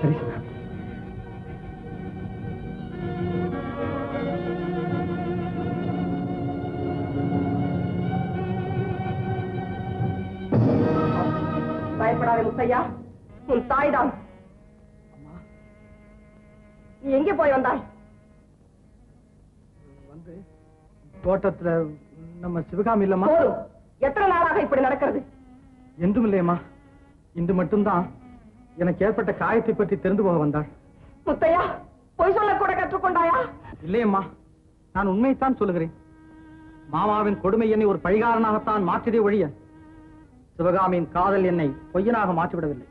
சரி. பயப்படாத முத்தையா, உன் தாய்தான். நீ எங்கே போய் வந்தாய்? வந்து தோட்டத்துல நம்ம சிவகாமி இல்லம்மா. எத்தனை நாளாக இப்படி நடக்கிறது? என்றும் இல்லையம்மா, இன்று மட்டும்தான் எனக்கு ஏற்பட்ட காயத்தை பற்றி தெரிந்து போக வந்தாள். முத்தையா, பொய் சொல்ல கூட கற்றுக்கொண்டாயா? இல்லையம்மா, நான் உண்மையைத்தான் சொல்லுகிறேன். மாமாவின் கொடுமை என்னை ஒரு பழிகாரனாகத்தான் மாற்றியதை ஒழிய சிவகாமியின் காதல் என்னை பொய்யனாக மாற்றிவிடவில்லை.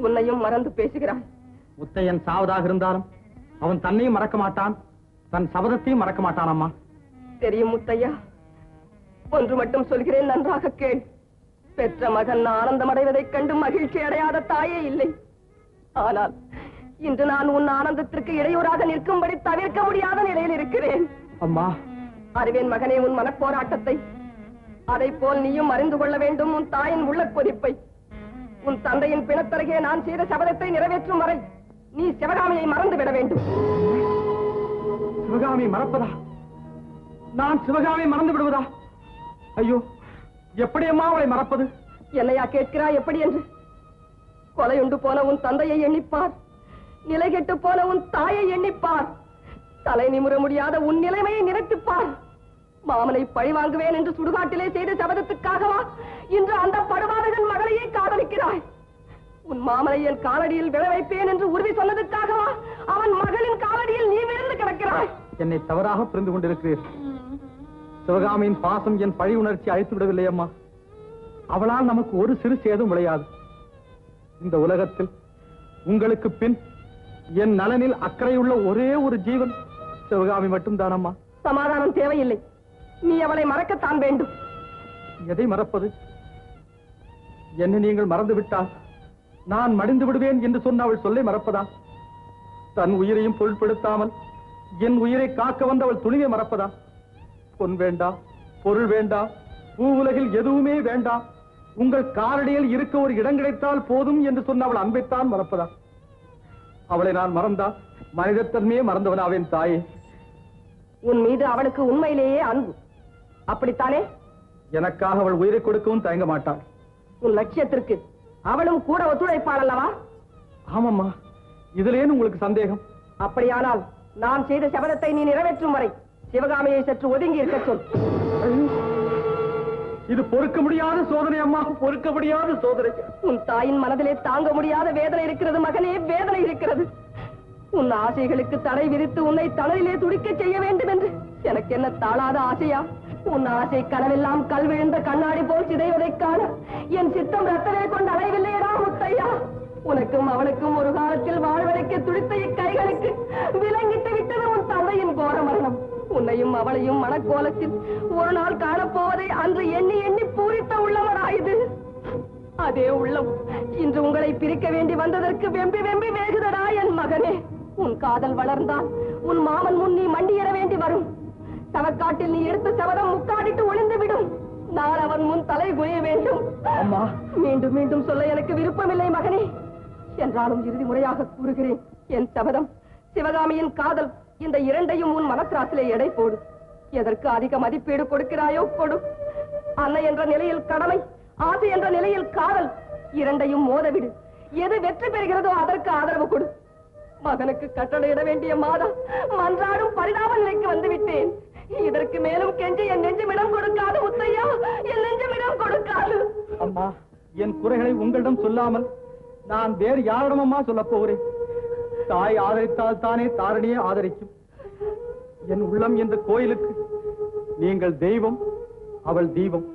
உன்னையும் மறந்து பேசுகிறாய். முத்தையன் சாவதாக இருந்தாலும் அவன் தன்னையும் மறக்க மாட்டான், தன் சபதத்தையும் மறக்க மாட்டான். அம்மா தெரியும் முத்தையா, ஒன்று மட்டும் சொல்கிறேன், நன்றாக கேள். பெற்ற மகன் ஆனந்தம் அடைவதைக் கண்டு மகிழ்ச்சி அடையாத தாயே இல்லை. ஆனால் இன்று நான் உன் ஆனந்தத்திற்கு இடையூறாக நிற்கும்படி தவிர்க்க முடியாத நிலையில் இருக்கிறேன். அம்மா, அறிவேன் மகனே உன் மனப்போராட்டத்தை. அதை போல் நீயும் அறிந்து கொள்ள வேண்டும் உன் தாயின் உள்ள கொதிப்பை. உன் தந்தையின் பிணத்தருகே நான் செய்த சபதத்தை நிறைவேற்றும் வரை நீ சிவகாமியை மறந்து விட வேண்டும். சிவகாமியை மறப்பதா? நான் சிவகாமியை மறந்து விடுவதா? ஐயோ, எப்படியம்மா அவளை மறப்பது? என்னையா கேட்கிறாய் எப்படி என்று? கொலையுண்டு போன உன் தந்தையை எண்ணிப்பார், நிலை கெட்டு போன உன் தாயை எண்ணிப்பார், தலை நிமிர முடியாத உன் நிலைமையை நினைத்துப்பார். மாமனை பழி வாங்குவேன் என்று சுடுகாட்டிலே செய்த சபதத்துக்காகவா இன்று அந்த படுபாதகன் மகளையே காதலிக்கிறாய்? உன் மாமனை என் காலடியில் விழ வைப்பேன் என்று உறுதி சொன்னதுக்காகவா அவன் மகளின் காலடியில் நீ விழுந்து கிடக்கிறாய்? என்னை தவறாக புரிந்து கொண்டிருக்கிறீர். சிவகாமியின் பாசம் என் பழி உணர்ச்சி அழித்து விடவில்லை அம்மா. அவளால் நமக்கு ஒரு சிறு சேதம் விளையாது. இந்த உலகத்தில் உங்களுக்கு பின் என் நலனில் அக்கறையுள்ள ஒரே ஒரு ஜீவன் சிவகாமி மட்டும்தான் அம்மா. சமாதானம் தேவையில்லை, நீ அவளை மறக்கத்தான் வேண்டும். எதை மறப்பது? என்னை நீங்கள் மறந்து விட்டால் நான் மடிந்து விடுவேன் என்று சொன்ன அவள் சொல்லை மறப்பதா? தன் உயிரையும் பொருட்படுத்தாமல் என் உயிரை காக்க வந்த அவள் துணிவை மறப்பதா? பொன் வேண்டா, பொருள் வேண்டா, பூ உலகில் எதுவுமே வேண்டாம், உங்கள் காலடியில் இருக்க ஒரு இடம் கிடைத்தால் போதும் என்று சொன்ன அவள் அன்பைத்தான் மறப்பதா? அவளை நான் மறந்தா மனிதத்தன்மையே மறந்தவனாவேன் தாயே. உன் மீது அவளுக்கு உண்மையிலேயே அன்பு, அப்படித்தானே? எனக்காக அவள் உயிரை கொடுக்கவும் தயங்க மாட்டாள். உன் லட்சியத்திற்கு அவளும் கூட ஒத்துழைப்பாள் அல்லவா? ஆமாம்மா, இதுலேன்னு உங்களுக்கு சந்தேகம்? அப்படியானால் நான் செய்த சபதத்தை நீ நிறைவேற்றும் வரை சிவகாமியை சற்று ஒதுங்கி இருக்க சொல். இது பொறுக்க முடியாத சோதனை அம்மா, பொறுக்க முடியாத சோதனை. உன் தாயின் மனதிலே தாங்க முடியாத வேதனை இருக்கிறது மகனே, வேதனை இருக்கிறது. உன் ஆசைகளுக்கு தடை விதித்து உன்னை தளரிலே துடிக்க செய்ய வேண்டும் என்று எனக்கு என்ன தாளாத ஆசையா? உன் ஆசை கனவெல்லாம் கல் விழுந்த கண்ணாடி போல் சிதைவதைக் காண என் சித்தம் ரத்தமே கொண்டு அலைவில்லையடா முத்தையா. உனக்கும் அவனுக்கும் ஒரு காலத்தில் வாழ்வதற்கு துடித்த இக்கைகளுக்கு விலங்கிட்டு விட்டது உன் தந்தையின் கோர மரணம். உன்னையும் அவளையும் மனக்கோலத்தில் ஒரு நாள் காணப்போவதை அன்று எண்ணி எண்ணி பூரித்த உள்ளவனாயுது. அதே உள்ளம் இன்று உங்களை பிரிக்க வேண்டி வந்ததற்கு வெம்பி வெம்பி வேகுதடா என் மகனே. உன் காதல் வளர்ந்தால் உன் மாமன் முன் நீ மண்டியிட வேண்டி வரும். தவக்காட்டில் நீ எடுத்த சபதம் முக்காடிட்டு ஒளிந்து விடும். நான் அவன் முன் தலை குனிய வேண்டும். மீண்டும் மீண்டும் சொல்ல எனக்கு விருப்பமில்லை மகனே. என்றாலும் இறுதி முறையாக கூறுகிறேன், என் சபதம், சிவகாமியின் காதல், இந்த இரண்டையும் உன் மனத்திராசிலே எடை போடு. எதற்கு அதிக மதிப்பீடு கொடுக்கிறாயோ கொடு. அன்னை என்ற நிலையில் கடமை, ஆசை என்ற நிலையில் காதல், இரண்டையும் மோதவிடு. எது வெற்றி பெறுகிறதோ அதற்கு ஆதரவு கொடு. மகனுக்கு கட்டளையிட வேண்டிய மாதா மன்றாடும் பரிதாப நிலைக்கு வந்துவிட்டேன். இதற்கு மேலும் கெஞ்சி என் நெஞ்சமிடம் கொடுக்காது முத்தையா, என் நெஞ்சமிடம் கொடுக்காது. அம்மா, என் குறைகளை உங்களிடம் சொல்லாமல் நான் வேறு யாரிடமம்மா சொல்ல போகிறேன்? தாய் ஆதரித்தால் தானே தாரணியை ஆதரிக்கும். என் உள்ளம் என்ற கோயிலுக்கு நீங்கள் தெய்வம், அவள் தீபம்.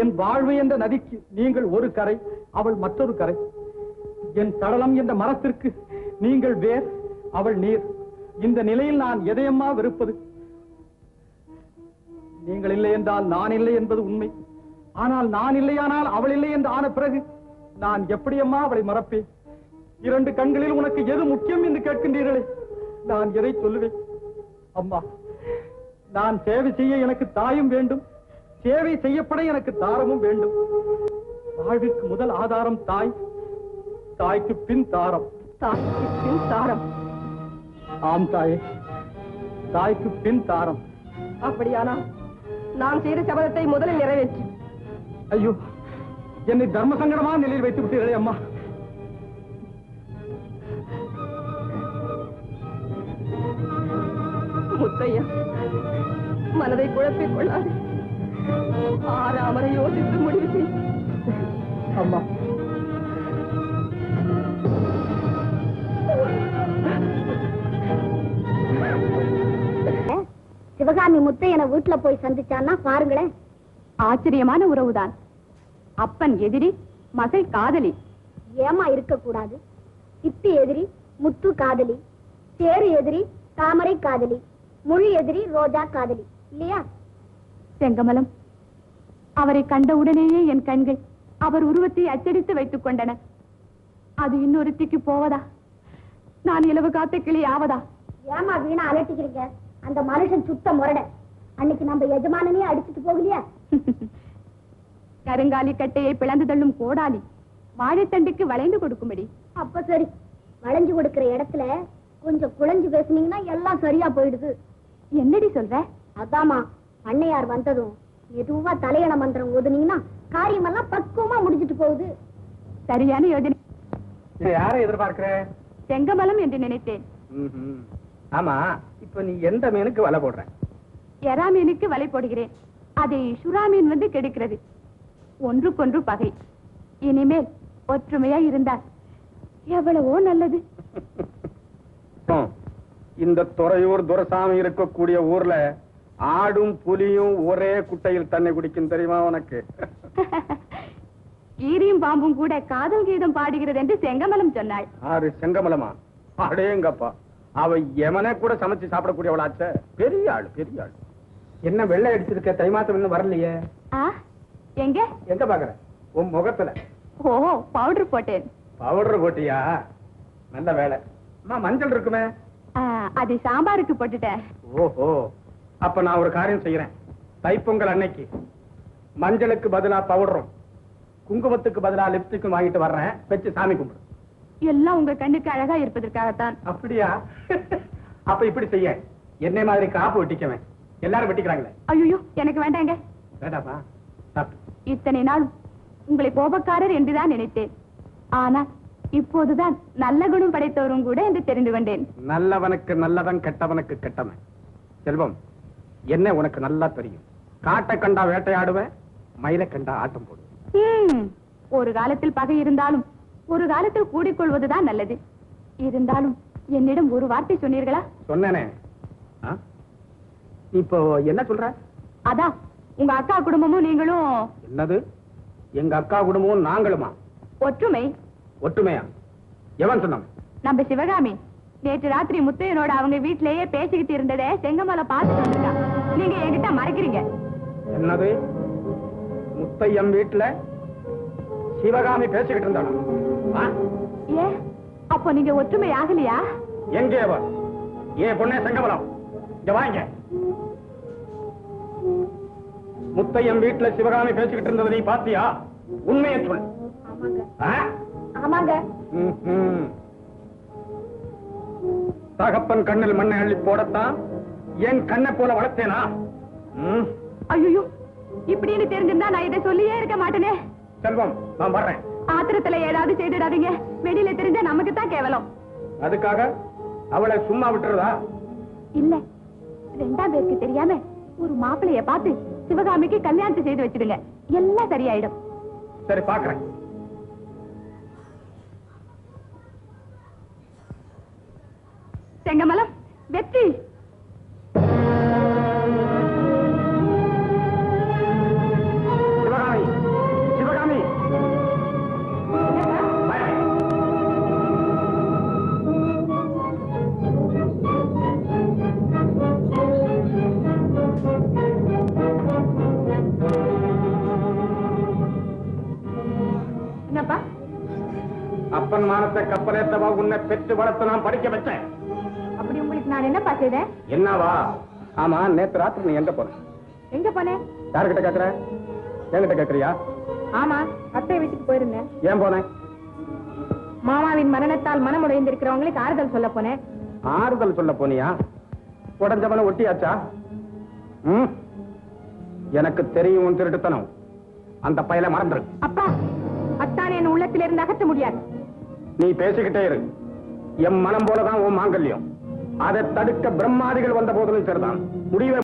என் வாழ்வு என்ற நதிக்கு நீங்கள் ஒரு கரை, அவள் மற்றொரு கரை. என் சடலம் என்ற மரத்திற்கு நீங்கள் வேர், அவள் நீர். இந்த நிலையில் நான் எதையம்மா வெறுப்பது? நீங்கள் இல்லை என்றால் நான் இல்லை என்பது உண்மை. ஆனால் நான் இல்லையானால் அவள் இல்லை என்று ஆன பிறகு நான் எப்படியம்மா அவளை மறப்பேன்? இரண்டு கண்களில் உனக்கு எது முக்கியம் என்று கேட்கின்றீர்களே, நான் எதை சொல்லுவேன்? அம்மா, நான் சேவை செய்ய எனக்கு தாயும் வேண்டும், சேவை செய்யப்பட எனக்கு தாரமும் வேண்டும். வாழ்விற்கு முதல் ஆதாரம் தாய், தாய்க்கு பின் தாரம். தாய்க்கு பின் தாரம். ஆம் தாயே, தாய்க்கு பின் தாரம். அப்படியானால் நான் செய்த சபதத்தை முதலில் நிறைவேற்று. ஐயோ, என்னை தர்ம சங்கடமான நிலையில் வைத்து விட்டீர்களே அம்மா. முத்தையா, மனதை குழப்பிக் கொள்ளாது. ஆறாமரை யோசித்து முடிவு செய். அம்மா, சிவகாமி முத்தையனை வீட்டுல போய் சந்திச்சான்னா பாருங்களேன். ஆச்சரியமான உறவுதான். அப்பன் எதிரி, மகள் காதலி. ஏமா இருக்க கூடாது? சித்தி எதிரி, முத்து காதலி. தேரு எதிரி, தாமரை காதலி. மொழி எதிரி, ரோஜா காதலி. இல்லையா? செங்கமலம், அவரை கண்டவுடனேயே என் கண்கள் அவர் உருவத்தை அச்சடித்து வைத்துக் கொண்டன. அது இன்னொருத்திக்கு போவதா? நான் இலவு காத்த கிளி ஆவதா? ஏமா வீணா அலட்டிக்கிறீங்க? அந்த மனுஷன் சுத்த முரட. அன்னைக்கு நம்ம எஜமானனே அடிச்சுட்டு போகலையா? கருங்காலி கட்டையை பிளந்து தள்ளும் கோடாலி வாழைத்தண்டுக்கு வளைந்து கொடுக்கும்படி. அப்ப சரி, வளைஞ்சு கொடுக்கிற இடத்துல கொஞ்சம் குழஞ்சு பேசுனீங்கன்னா எல்லாம் சரியா போயிடுது. என்னடி சொல்ற? அதாமா, பண்ணையார் வந்ததும் மெதுவா தலையண மந்திரம் ஓதுனீங்கன்னா காரியமெல்லாம் பக்குவமா முடிஞ்சிட்டு போகுது. சரியான யோஜனை. யாரை எதிர்பார்க்கிற? செங்கமலம் என்று நினைத்தேன். ஆமா, இப்ப நீ எந்த மீனுக்கு வலை போடுற? எறா மீனுக்கு வலை போடுகிறேன். அதை சுறா மீன் வந்து கெடுக்கிறது. ஒன்றுக்கொன்று பகை. இனிமேல் ஒற்றுமையா இருந்தால் எவ்வளவோ நல்லது. இந்த துறையூர் துரசாமி இருக்கக்கூடிய ஊர்ல ஆடும் புலியும் ஒரே குட்டையில் தண்ணி குடிக்கும், தெரியுமா உனக்கு? கீரியும் பாம்பும் கூட காதல் கீதம் பாடுகிறது என்று செங்கமலம் சொன்னாள். ஆறு செங்கமலமா? அடேங்கப்பா, அவ எமனே கூட சமைச்சு சாப்பிடக்கூடியவளாச்ச. பெரிய ஆளு, பெரிய ஆளு. என்ன வெள்ளை அடிச்சிருக்க? தைமாசம் இன்னும் வரலையே. எங்க எங்க பாக்குற? உன் முகத்துல. ஓ, பவுடர் போட்டேன். பவுடர் போட்டியா? நல்ல வேலை. அம்மா, மஞ்சள் இருக்குமே? அது சாம்பாருக்கு போட்டுட்டேன். ஓஹோ, அப்ப நான் ஒரு காரியம் செய்யறேன். தைப்பொங்கல் அன்னைக்கு மஞ்சளுக்கு பதிலா பவுடரும் குங்குமத்துக்கு பதிலா லிப்ஸ்டிக்கும் வாங்கிட்டு வர்றேன். வச்சு சாமி கும்பிடு. எல்லாம் உங்க கண்ணுக்கு அழகா இருப்பதற்காகத்தான். அப்படியா? அப்ப இப்படி செய்ய, என்னை மாதிரி காப்பு வெட்டிக்கவேன். எல்லாரும் வெட்டிக்கிறாங்களே. ஐயோ, எனக்கு வேண்டாங்க. வேண்டாமா? இத்தனை நாள் உங்களை கோபக்காரர் என்றுதான் நினைத்தேன். ஆனால் இப்போதுதான் நல்ல குணம் படைத்தவரும் கூட என்று தெரிந்து கொண்டேன். நல்லவனுக்கு நல்லவன், கெட்டவனுக்கு கெட்டவன். செல்வம், என்ன உனக்கு நல்லா தெரியும். காட்டை கண்டா வேட்டையாடுவேன், மயிலை கண்டா ஆட்டம் போடுவேன். ஒரு காலத்தில் பகை இருந்தாலும் ஒரு காலத்தில் கூடிக்கொள்வதுதான் நல்லது. இருந்தாலும் என்னிடம் ஒரு வார்த்தை சொன்னீர்களா? சொன்னேனே. இப்போ என்ன சொல்ற? அதான், உங்க அக்கா குடும்பமும் நீங்களும். என்னது? எங்க அக்கா குடும்பமும் நாங்களுமா? ஒற்றுமை. ஒற்றுமையா? எவன் சொன்னான்? நம்ம சிவகாமி நேற்று ராத்திரி முத்தையனோட அவங்க வீட்டிலேயே பேசிக்கிட்டு இருந்ததே செங்கமலை பார்த்துட்டு வந்திருக்கா. நீங்க என்கிட்ட மறைக்கிறீங்க. என்னது? முத்தையம் வீட்டுல சிவகாமி பேசிக்கிட்டு இருந்தாலும்? ஏ, அப்போ நீங்க ஒற்றுமை ஆகலையா? எங்கே அவ? ஏன் பொண்ணே செங்கமலம், இங்க வாங்க. முத்தையம் வீட்டுல சிவகாமி பேசிக்கிட்டு இருந்தது நீ பாத்தியா? உண்மையை சொல். ஆமாங்க. தகப்பன் கண்ணில் மண்ணை அள்ளி போடத்தான் என் கண்ணை போல வளர்த்தேனா? ஐயோ, இப்படின்னு தெரிஞ்சிருந்தா நான் இதை சொல்லியே இருக்க மாட்டேனே. செல்வம், நான் வர்றேன். ஆத்திரத்துல ஏதாவது செய்துடாதீங்க. வெளியில தெரிஞ்சா நமக்கு தான் கேவலம். அதுக்காக அவளை சும்மா விட்டுறதா? இல்ல, ரெண்டாம் பேருக்கு தெரியாம ஒரு மாப்பிளைய பார்த்து சிவகாமிக்கு கல்யாணத்தை செய்து வச்சிடுங்க. எல்லாம் சரியாயிடும். சரி, பாக்குறேன். செங்கமலம், வெற்றி. சிவகாமி, சிவகாமி. என்னப்பா? அப்பன் மானத்தை கப்பலேத்தவா உன்னை பெற்று வளர்த்து நான் படிக்க வச்சேன். அப்படி உங்களுக்கு நான் என்னப்பா செய்தேன்? என்னவா? ஆமா, நேத்து ராத்திரி நீ எங்க போன? எங்க போனேன்? யாருகிட்ட கேக்குற? என்கிட்ட கேக்குறியா? ஆமா, அத்தை வீட்டுக்கு போயிருந்தேன். ஏன் போனேன்? மாமாவின் மரணத்தால் மனமுடைந்திருக்கிறவங்களுக்கு ஆறுதல் சொல்ல போனேன். ஆறுதல் சொல்ல போனியா? உடஞ்சவன ஒட்டியாச்சா? எனக்கு தெரியும் உன் திருட்டுத்தனம். அந்த பயலை மறந்துரு. அப்பா, அத்தான் என் உள்ளத்திலிருந்து அகற்ற முடியாது. நீ பேசிக்கிட்டே இரு. என் மனம் போலதான் உன் மாங்கல்யம். அதை தடுக்க பிரம்மாதிகள் வந்த போதிலும் சரிதான். முடிவை